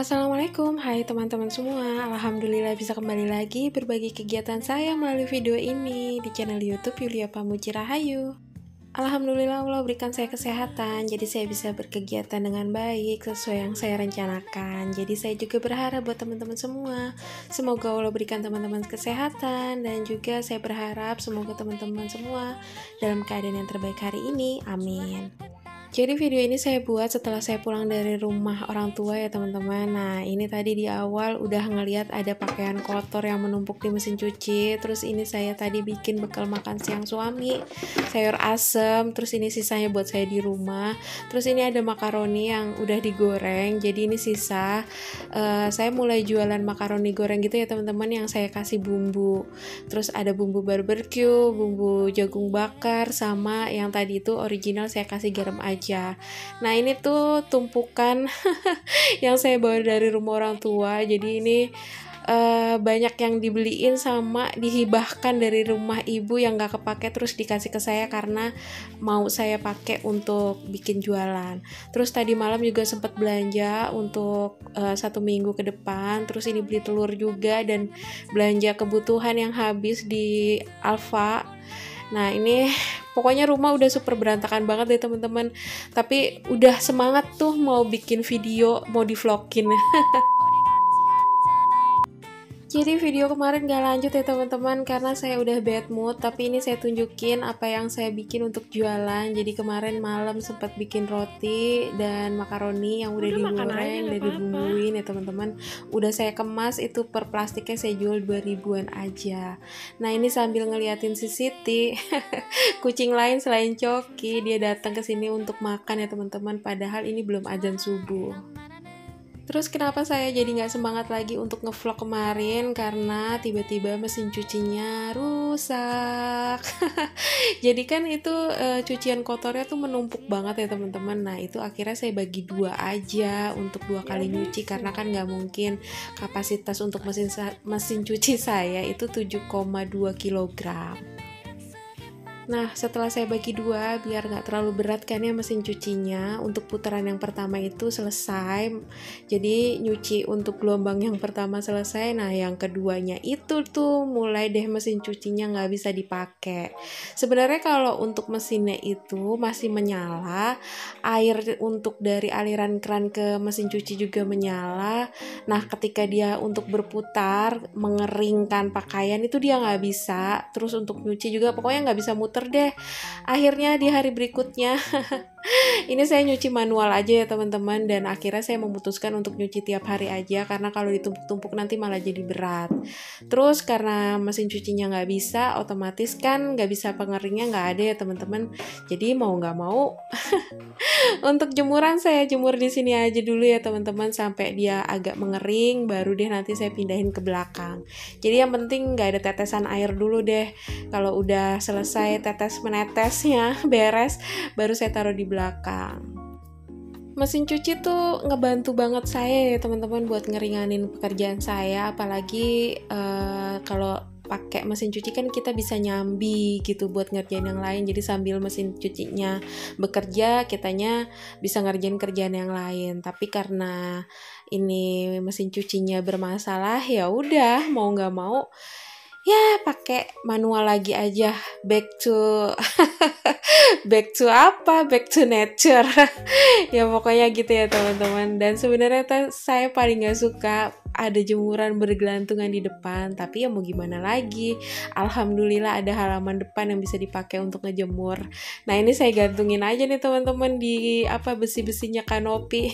Assalamualaikum, hai teman-teman semua. Alhamdulillah bisa kembali lagi berbagi kegiatan saya melalui video ini di channel YouTube Yulia Pamuji Rahayu. Alhamdulillah Allah berikan saya kesehatan, jadi saya bisa berkegiatan dengan baik sesuai yang saya rencanakan. Jadi saya juga berharap buat teman-teman semua, semoga Allah berikan teman-teman kesehatan, dan juga saya berharap semoga teman-teman semua dalam keadaan yang terbaik hari ini. Amin. Jadi video ini saya buat setelah saya pulang dari rumah orang tua ya teman-teman. Nah ini tadi di awal udah ngeliat ada pakaian kotor yang menumpuk di mesin cuci. Terus ini saya tadi bikin bekal makan siang suami, sayur asem. Terus ini sisanya buat saya di rumah. Terus ini ada makaroni yang udah digoreng, jadi ini sisa. Saya mulai jualan makaroni goreng gitu ya teman-teman, yang saya kasih bumbu. Terus ada bumbu barbecue, bumbu jagung bakar, sama yang tadi itu original saya kasih garam aja. Nah ini tuh tumpukan yang saya bawa dari rumah orang tua. Jadi ini banyak yang dibeliin sama dihibahkan dari rumah ibu yang gak kepake, terus dikasih ke saya karena mau saya pakai untuk bikin jualan. Terus tadi malam juga sempat belanja untuk 1 minggu ke depan. Terus ini beli telur juga dan belanja kebutuhan yang habis di Alfa. Nah ini pokoknya rumah udah super berantakan banget deh teman-teman. Tapi udah semangat tuh mau bikin video, mau di vlogin. Jadi video kemarin gak lanjut ya teman-teman karena saya udah bad mood. Tapi ini saya tunjukin apa yang saya bikin untuk jualan. Jadi kemarin malam sempat bikin roti dan makaroni yang udah digoreng, udah dibumbuin ya teman-teman. Udah saya kemas, itu per plastiknya saya jual 2.000-an aja. Nah ini sambil ngeliatin si Siti, kucing lain selain Coki, dia datang ke sini untuk makan ya teman-teman. Padahal ini belum azan subuh. Terus kenapa saya jadi nggak semangat lagi untuk ngevlog kemarin? Karena tiba-tiba mesin cucinya rusak. Jadi kan itu cucian kotornya tuh menumpuk banget ya teman-teman. Nah itu akhirnya saya bagi 2 aja untuk 2 kali nyuci, karena kan nggak mungkin kapasitas untuk mesin cuci saya itu 7,2 kilogram. Nah setelah saya bagi 2 biar gak terlalu berat kan ya mesin cucinya, untuk putaran yang pertama itu selesai. Jadi nyuci untuk gelombang yang pertama selesai. Nah yang keduanya itu tuh mulai deh mesin cucinya gak bisa dipakai. Sebenarnya kalau untuk mesinnya itu masih menyala, air untuk dari aliran keran ke mesin cuci juga menyala. Nah ketika dia untuk berputar mengeringkan pakaian itu dia gak bisa. Terus untuk nyuci juga pokoknya gak bisa muter deh. Akhirnya di hari berikutnya ini saya nyuci manual aja ya teman-teman, dan akhirnya saya memutuskan untuk nyuci tiap hari aja karena kalau ditumpuk-tumpuk nanti malah jadi berat. Terus karena mesin cucinya nggak bisa, otomatis kan nggak bisa pengeringnya, nggak ada ya teman-teman. Jadi mau nggak mau untuk jemuran saya jemur di sini aja dulu ya teman-teman sampai dia agak mengering, baru deh nanti saya pindahin ke belakang. Jadi yang penting nggak ada tetesan air dulu deh. Kalau udah selesai tetes menetesnya beres, baru saya taruh di belakang. Mesin cuci tuh ngebantu banget saya ya teman-teman buat ngeringanin pekerjaan saya, apalagi kalau pakai mesin cuci kan kita bisa nyambi gitu buat ngerjain yang lain. Jadi sambil mesin cucinya bekerja, kitanya bisa ngerjain kerjaan yang lain. Tapi karena ini mesin cucinya bermasalah, ya udah mau nggak mau ya pakai manual lagi aja, back to back to nature. Ya pokoknya gitu ya teman-teman. Dan sebenarnya saya paling gak suka ada jemuran bergelantungan di depan, tapi ya mau gimana lagi, alhamdulillah ada halaman depan yang bisa dipakai untuk ngejemur. Nah ini saya gantungin aja nih teman-teman di besi-besinya kanopi.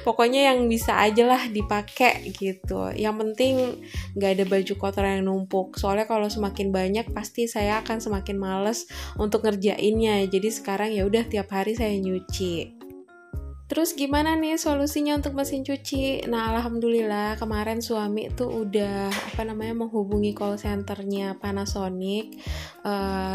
Pokoknya yang bisa aja lah dipakai gitu. Yang penting nggak ada baju kotor yang numpuk. Soalnya kalau semakin banyak pasti saya akan semakin males untuk ngerjainnya. Jadi sekarang ya udah tiap hari saya nyuci. Terus gimana nih solusinya untuk mesin cuci? Nah alhamdulillah kemarin suami tuh udah menghubungi call centernya Panasonic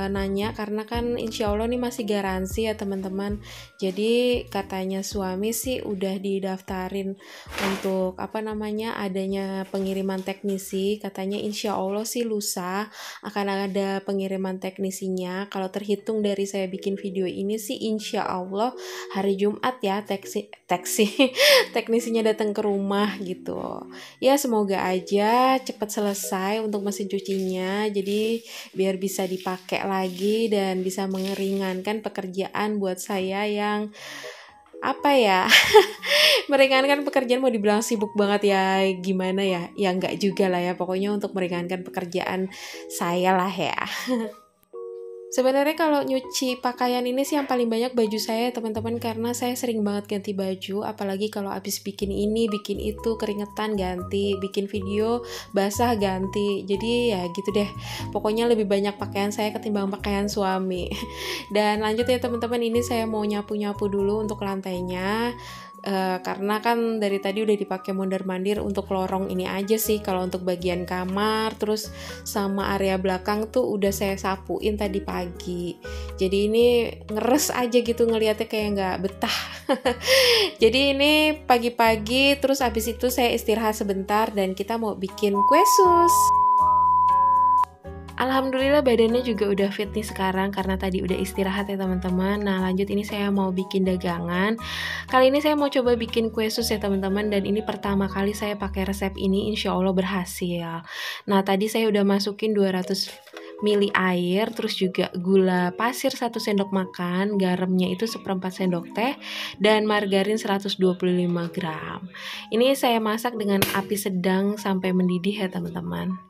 nanya karena kan insya Allah nih masih garansi ya teman-teman. Jadi katanya suami sih udah didaftarin untuk adanya pengiriman teknisi. Katanya insya Allah sih lusa akan ada pengiriman teknisinya. Kalau terhitung dari saya bikin video ini sih insya Allah hari Jumat ya teknisinya datang ke rumah gitu. Ya semoga aja cepat selesai untuk mesin cucinya, jadi biar bisa dipakai lagi dan bisa meringankan pekerjaan buat saya yang meringankan pekerjaan. Mau dibilang sibuk banget ya gimana ya enggak juga lah ya, pokoknya untuk meringankan pekerjaan saya lah ya. Sebenarnya kalau nyuci pakaian ini sih yang paling banyak baju saya teman-teman, karena saya sering banget ganti baju, apalagi kalau habis bikin ini, bikin itu, keringetan ganti, bikin video basah ganti. Jadi ya gitu deh. Pokoknya lebih banyak pakaian saya ketimbang pakaian suami. Dan lanjut ya teman-teman, ini saya mau nyapu-nyapu dulu untuk lantainya. Karena kan dari tadi udah dipakai mondar-mandir untuk lorong ini aja sih. Kalau untuk bagian kamar terus sama area belakang tuh udah saya sapuin tadi pagi, jadi ini ngeres aja gitu ngeliatnya, kayak nggak betah. Jadi ini pagi-pagi, terus abis itu saya istirahat sebentar dan kita mau bikin kue sus. Alhamdulillah badannya juga udah fit nih sekarang karena tadi udah istirahat ya teman-teman. Nah lanjut, ini saya mau bikin dagangan. Kali ini saya mau coba bikin kue sus ya teman-teman, dan ini pertama kali saya pakai resep ini, insya Allah berhasil. Nah tadi saya udah masukin 200 ml air, terus juga gula pasir 1 sendok makan, garamnya itu 1/4 sendok teh, dan margarin 125 gram. Ini saya masak dengan api sedang sampai mendidih ya teman-teman.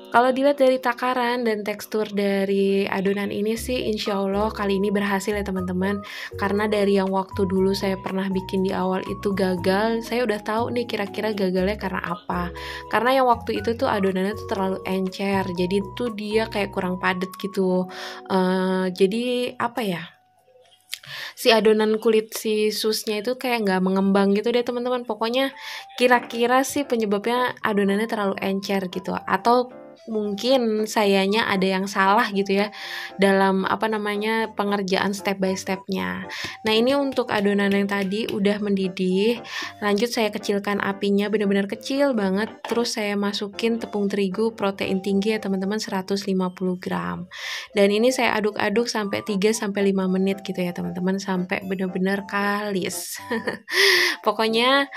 Kalau dilihat dari takaran dan tekstur dari adonan ini sih insya Allah kali ini berhasil ya teman-teman. Karena dari yang waktu dulu saya pernah bikin di awal itu gagal, saya udah tahu nih kira-kira gagalnya karena apa. Karena yang waktu itu tuh adonannya tuh terlalu encer, jadi tuh dia kayak kurang padat gitu. Jadi si adonan kulit si susnya itu kayak nggak mengembang gitu deh teman-teman. Pokoknya kira-kira sih penyebabnya adonannya terlalu encer gitu, atau mungkin sayanya ada yang salah gitu ya dalam pengerjaan step by stepnya. Nah ini untuk adonan yang tadi udah mendidih, lanjut saya kecilkan apinya benar-benar kecil banget, terus saya masukin tepung terigu protein tinggi ya teman-teman 150 gram, dan ini saya aduk-aduk sampai 3-5 menit gitu ya teman-teman, sampai benar-benar kalis. Pokoknya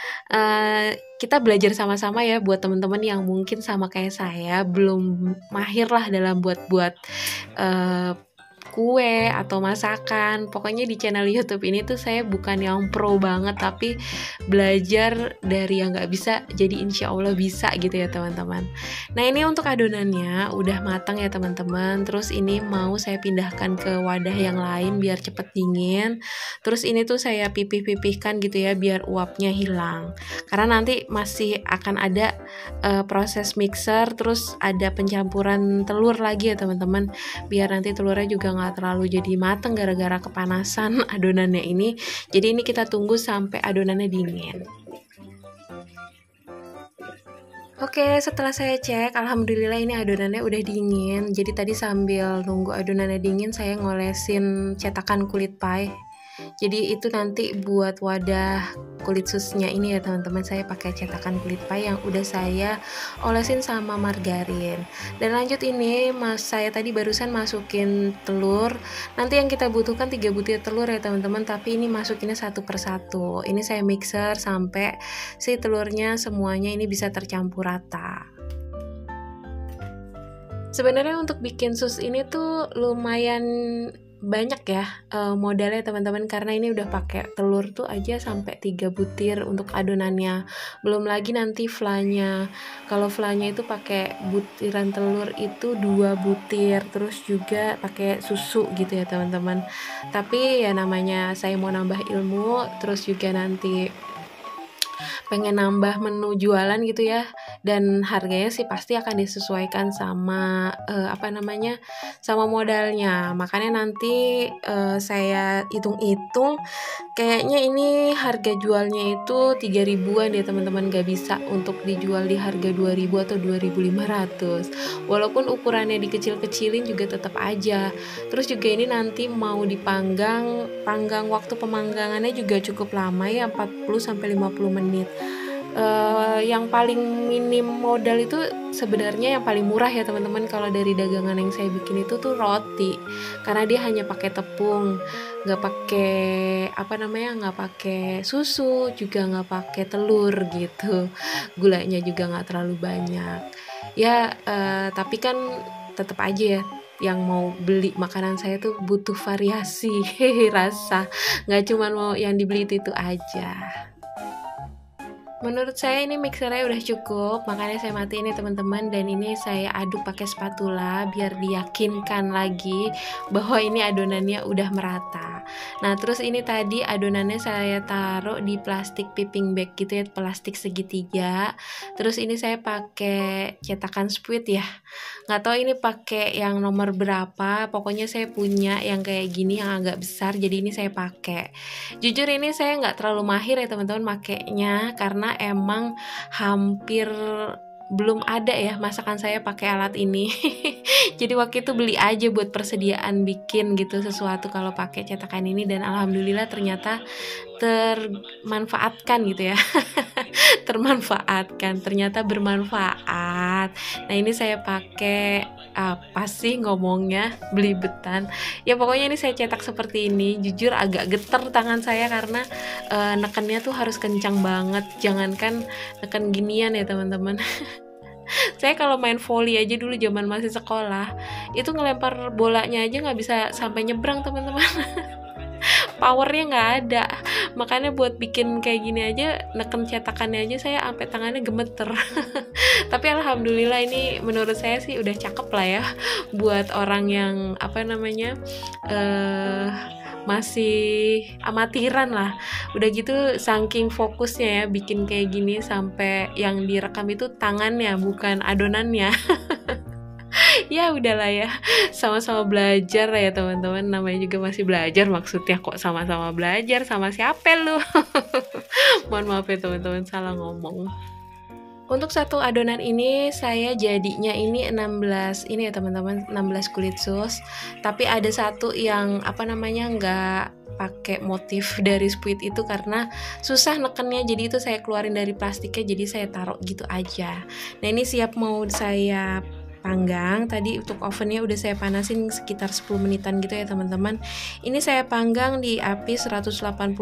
kita belajar sama-sama ya buat teman-teman yang mungkin sama kayak saya belum mahir lah dalam buat kue atau masakan. Pokoknya di channel YouTube ini tuh saya bukan yang pro banget, tapi belajar dari yang nggak bisa jadi insya Allah bisa gitu ya teman-teman. Nah ini untuk adonannya udah matang ya teman-teman. Terus ini mau saya pindahkan ke wadah yang lain biar cepet dingin. Terus ini tuh saya pipih-pipihkan gitu ya biar uapnya hilang, karena nanti masih akan ada proses mixer, terus ada pencampuran telur lagi ya teman-teman, biar nanti telurnya juga nggak terlalu jadi mateng gara-gara kepanasan adonannya ini. Jadi ini kita tunggu sampai adonannya dingin. Oke, setelah saya cek, alhamdulillah ini adonannya udah dingin. Jadi tadi sambil nunggu adonannya dingin, saya ngolesin cetakan kulit pie. Jadi itu nanti buat wadah kulit susnya ini ya teman-teman, saya pakai cetakan kulit pie yang udah saya olesin sama margarin. Dan lanjut ini saya tadi barusan masukin telur. Nanti yang kita butuhkan 3 butir telur ya teman-teman, tapi ini masukinnya satu persatu. Ini saya mixer sampai si telurnya semuanya ini bisa tercampur rata. Sebenarnya untuk bikin sus ini tuh lumayan banyak ya modalnya teman-teman, karena ini udah pakai telur tuh aja sampai 3 butir untuk adonannya, belum lagi nanti flanya. Kalau flanya itu pakai butiran telur itu 2 butir, terus juga pakai susu gitu ya teman-teman. Tapi ya namanya saya mau nambah ilmu, terus juga nanti pengen nambah menu jualan gitu ya, dan harganya sih pasti akan disesuaikan sama sama modalnya. Makanya nanti saya hitung-hitung, kayaknya ini harga jualnya itu 3 ribuan deh teman-teman, gak bisa untuk dijual di harga 2.000 atau 2.500. Walaupun ukurannya dikecil-kecilin juga tetap aja. Terus juga ini nanti mau dipanggang, waktu pemanggangannya juga cukup lama ya, 40 sampai 50 menit. Yang paling minim modal itu sebenarnya yang paling murah ya teman-teman, kalau dari dagangan yang saya bikin itu tuh roti, karena dia hanya pakai tepung, nggak pakai susu, juga nggak pakai telur gitu, gulanya juga nggak terlalu banyak ya. Tapi kan tetap aja ya, yang mau beli makanan saya tuh butuh variasi rasa, nggak cuma mau yang dibeli itu aja. Menurut saya ini mixernya udah cukup, makanya saya matiin nih teman-teman, dan ini saya aduk pakai spatula biar diyakinkan lagi bahwa ini adonannya udah merata. Nah, terus ini tadi adonannya saya taruh di plastik piping bag gitu ya, plastik segitiga. Terus ini saya pakai cetakan spuit ya. Nggak tahu ini pakai yang nomor berapa, pokoknya saya punya yang kayak gini yang agak besar, jadi ini saya pakai. Jujur ini saya nggak terlalu mahir ya teman-teman makainya, karena emang hampir belum ada ya masakan saya pakai alat ini. Jadi waktu itu beli aja buat persediaan bikin gitu sesuatu kalau pakai cetakan ini, dan alhamdulillah ternyata termanfaatkan gitu ya. Ternyata bermanfaat. Nah, ini saya pakai apa sih ngomongnya, belibetan ya, pokoknya ini saya cetak seperti ini. Jujur agak getar tangan saya karena nekennya tuh harus kencang banget, jangankan neken ginian ya teman-teman. Saya kalau main volley aja dulu zaman masih sekolah, itu ngelempar bolanya aja nggak bisa sampai nyebrang teman-teman. Powernya nggak ada, makanya buat bikin kayak gini aja, neken cetakannya aja saya sampai tangannya gemeter. Tapi alhamdulillah ini menurut saya sih udah cakep lah ya, buat orang yang masih amatiran lah. Udah gitu saking fokusnya ya bikin kayak gini, sampai yang direkam itu tangannya bukan adonannya. Ya udahlah ya, sama-sama belajar ya teman-teman, namanya juga masih belajar, maksudnya kok sama-sama belajar, sama siapa lu? Mohon maaf ya teman-teman, salah ngomong. Untuk satu adonan ini saya jadinya ini 16 ini ya teman-teman, 16 kulit sus. Tapi ada satu yang nggak pakai motif dari spuit itu karena susah nekennya, jadi itu saya keluarin dari plastiknya, jadi saya taruh gitu aja. Nah, ini siap mau saya panggang. Tadi untuk ovennya udah saya panasin sekitar 10 menitan gitu ya teman-teman. Ini saya panggang di api 180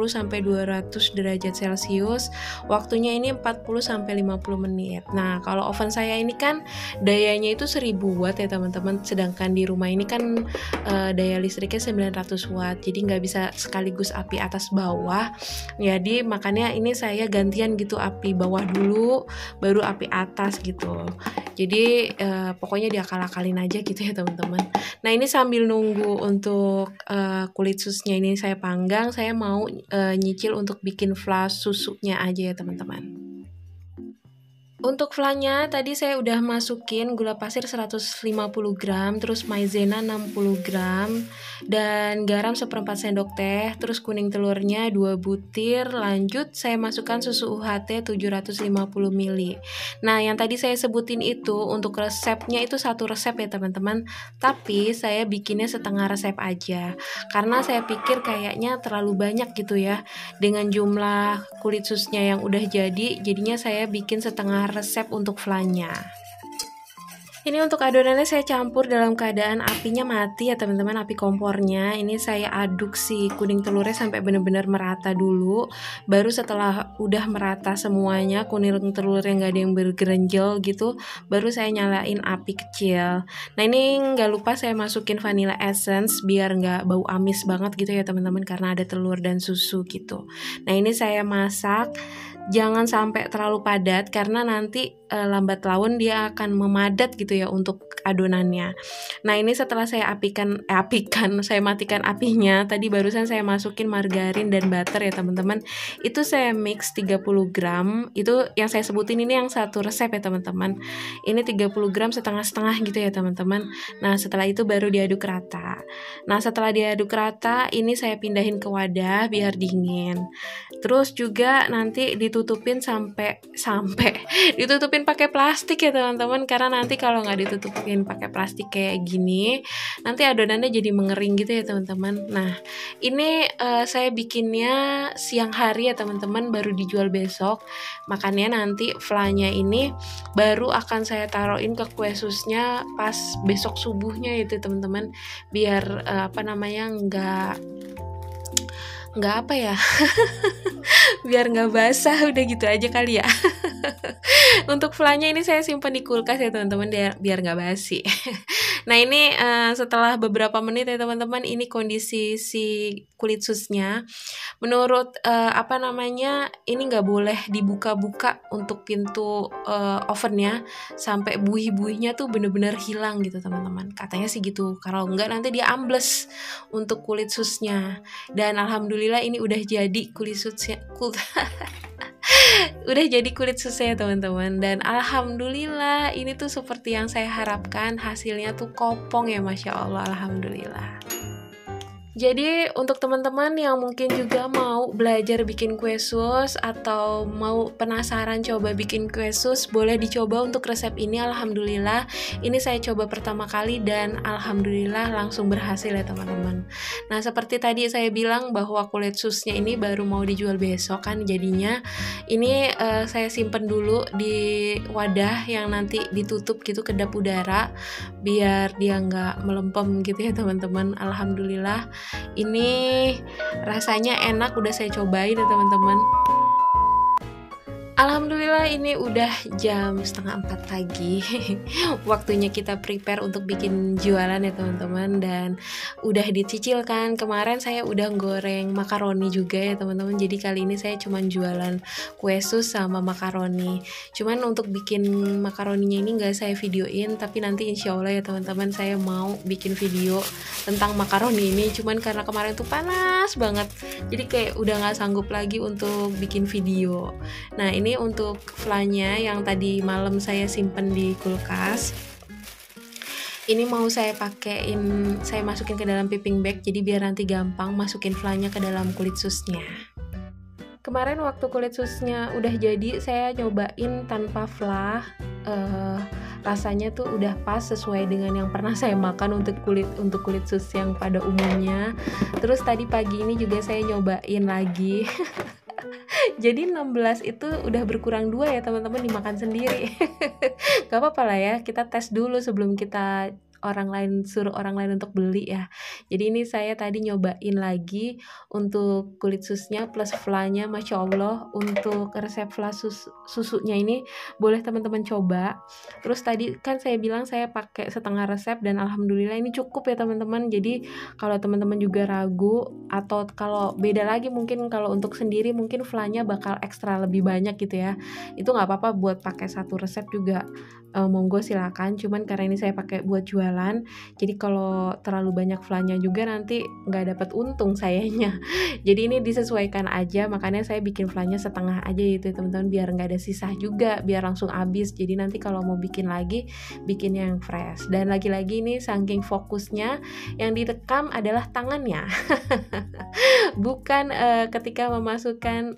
sampai 200 derajat Celcius. Waktunya ini 40 sampai 50 menit. Nah, kalau oven saya ini kan dayanya itu 1000 watt ya teman-teman. Sedangkan di rumah ini kan daya listriknya 900 watt. Jadi nggak bisa sekaligus api atas bawah. Jadi makanya ini saya gantian gitu, api bawah dulu baru api atas gitu. Jadi pokoknya diakal-akalin aja gitu ya teman-teman. Nah, ini sambil nunggu untuk kulit susnya ini saya panggang, saya mau nyicil untuk bikin flash susunya aja ya teman-teman. Untuk flannya tadi saya udah masukin gula pasir 150 gram, terus maizena 60 gram, dan garam 1/4 sendok teh, terus kuning telurnya 2 butir. Lanjut saya masukkan susu UHT 750 ml. Nah, yang tadi saya sebutin itu untuk resepnya itu satu resep ya teman-teman, tapi saya bikinnya setengah resep aja karena saya pikir kayaknya terlalu banyak gitu ya dengan jumlah kulit susnya yang udah jadi, jadinya saya bikin setengah resep untuk flannya. Ini untuk adonannya saya campur dalam keadaan apinya mati ya teman-teman, api kompornya. Ini saya aduk si kuning telurnya sampai benar-benar merata dulu. Baru setelah udah merata semuanya, kuning telurnya nggak ada yang bergerenjel gitu, baru saya nyalain api kecil. Nah, ini nggak lupa saya masukin vanilla essence biar nggak bau amis banget gitu ya teman-teman, karena ada telur dan susu gitu. Nah, ini saya masak. Jangan sampai terlalu padat karena nanti lambat laun dia akan memadat gitu ya untuk adonannya. Nah ini setelah saya saya matikan apinya, tadi barusan saya masukin margarin dan butter ya teman-teman. Itu saya mix 30 gram, itu yang saya sebutin ini yang satu resep ya teman-teman. Ini 30 gram setengah-setengah gitu ya teman-teman. Nah setelah itu baru diaduk rata. Nah setelah diaduk rata, ini saya pindahin ke wadah biar dingin. Terus juga nanti ditutupin sampai ditutupin pakai plastik ya teman-teman, karena nanti kalau nggak ditutupin pakai plastik kayak gini nanti adonannya jadi mengering gitu ya teman-teman. Nah ini saya bikinnya siang hari ya teman-teman, baru dijual besok, makanya nanti flanya ini baru akan saya taruhin ke kue susnya pas besok subuhnya itu teman-teman, biar nggak apa ya biar nggak basah, udah gitu aja kali ya. Untuk flanya ini saya simpan di kulkas ya teman-teman, biar nggak basi. Nah ini setelah beberapa menit ya teman-teman, ini kondisi si kulit susnya. Menurut ini nggak boleh dibuka-buka untuk pintu ovennya sampai buih-buihnya tuh bener-bener hilang gitu teman-teman. Katanya sih gitu. Kalau enggak nanti dia ambles untuk kulit susnya. Dan alhamdulillah ini udah jadi kulit susnya. Udah jadi kulit susnya teman-teman, dan alhamdulillah ini tuh seperti yang saya harapkan, hasilnya tuh kopong ya, masya Allah, alhamdulillah. Jadi untuk teman-teman yang mungkin juga mau belajar bikin kue sus atau mau penasaran coba bikin kue sus, boleh dicoba untuk resep ini. Alhamdulillah ini saya coba pertama kali dan alhamdulillah langsung berhasil ya teman-teman. Nah seperti tadi saya bilang bahwa kulit susnya ini baru mau dijual besok kan, jadinya ini saya simpen dulu di wadah yang nanti ditutup gitu, kedap udara, biar dia nggak melempem gitu ya teman-teman. Alhamdulillah ini rasanya enak, udah saya cobain ya teman-teman. Alhamdulillah ini udah jam 3:30 pagi. Waktunya kita prepare untuk bikin jualan ya teman-teman, dan udah dicicilkan. Kemarin saya udah goreng makaroni juga ya teman-teman. Jadi kali ini saya cuman jualan kue sus sama makaroni. Cuman untuk bikin makaroninya ini nggak saya videoin, tapi nanti insya Allah ya teman-teman saya mau bikin video tentang makaroni ini. Cuman karena kemarin tuh panas banget, jadi kayak udah nggak sanggup lagi untuk bikin video. Nah ini untuk flanya yang tadi malam saya simpen di kulkas, ini mau saya masukin ke dalam piping bag, jadi biar nanti gampang masukin flanya ke dalam kulit susnya. Kemarin waktu kulit susnya udah jadi, saya nyobain tanpa fla, rasanya tuh udah pas sesuai dengan yang pernah saya makan untuk kulit sus yang pada umumnya. Terus tadi pagi ini juga saya nyobain lagi. Jadi 16 itu udah berkurang 2 ya teman-teman, dimakan sendiri. Gak apa-apa lah ya, kita tes dulu sebelum kita suruh orang lain untuk beli ya. Jadi ini saya tadi nyobain lagi untuk kulit susnya plus flanya, masya Allah. Untuk resep fla susunya ini boleh teman-teman coba. Terus tadi kan saya bilang saya pakai setengah resep, dan alhamdulillah ini cukup ya teman-teman. Jadi kalau teman-teman juga ragu, atau kalau beda lagi mungkin kalau untuk sendiri mungkin flanya bakal ekstra lebih banyak gitu ya, itu nggak apa-apa buat pakai satu resep juga, monggo silakan. Cuman karena ini saya pakai buat jualan, jadi kalau terlalu banyak flanya juga nanti nggak dapat untung sayanya. Jadi ini disesuaikan aja, makanya saya bikin flanya setengah aja gitu teman-teman, biar nggak ada sisa juga, biar langsung habis. Jadi nanti kalau mau bikin lagi, bikin yang fresh. Dan lagi-lagi ini saking fokusnya yang direkam adalah tangannya. Bukan ketika memasukkan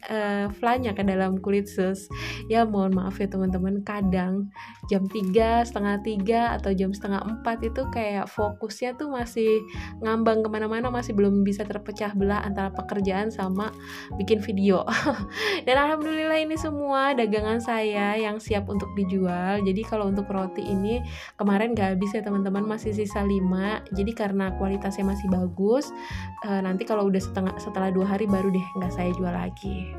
flanya ke dalam kulit sus. Ya mohon maaf ya teman-teman, kadang jam 3, setengah 3 atau jam setengah 4 itu kayak fokusnya tuh masih ngambang kemana-mana, masih belum bisa terpecah belah antara pekerjaan sama bikin video. Dan alhamdulillah ini semua dagangan saya yang siap untuk dijual. Jadi kalau untuk roti ini kemarin gak habis ya teman-teman, masih sisa 5. Jadi karena kualitasnya masih bagus, nanti kalau udah setelah 2 hari baru deh nggak saya jual lagi.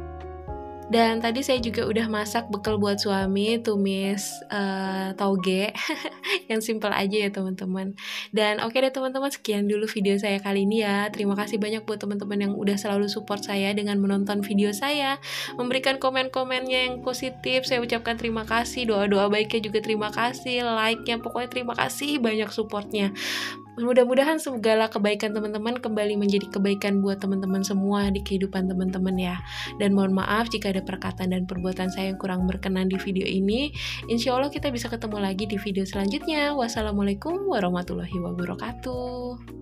Dan tadi saya juga udah masak bekal buat suami, tumis toge yang simple aja ya teman-teman. Dan oke deh teman-teman, sekian dulu video saya kali ini ya. Terima kasih banyak buat teman-teman yang udah selalu support saya dengan menonton video saya, memberikan komen-komennya yang positif. Saya ucapkan terima kasih, doa-doa baiknya juga terima kasih, like-nya pokoknya terima kasih banyak supportnya. Mudah-mudahan segala kebaikan teman-teman kembali menjadi kebaikan buat teman-teman semua di kehidupan teman-teman ya. Dan mohon maaf jika ada perkataan dan perbuatan saya yang kurang berkenan di video ini. Insya Allah kita bisa ketemu lagi di video selanjutnya. Wassalamualaikum warahmatullahi wabarakatuh.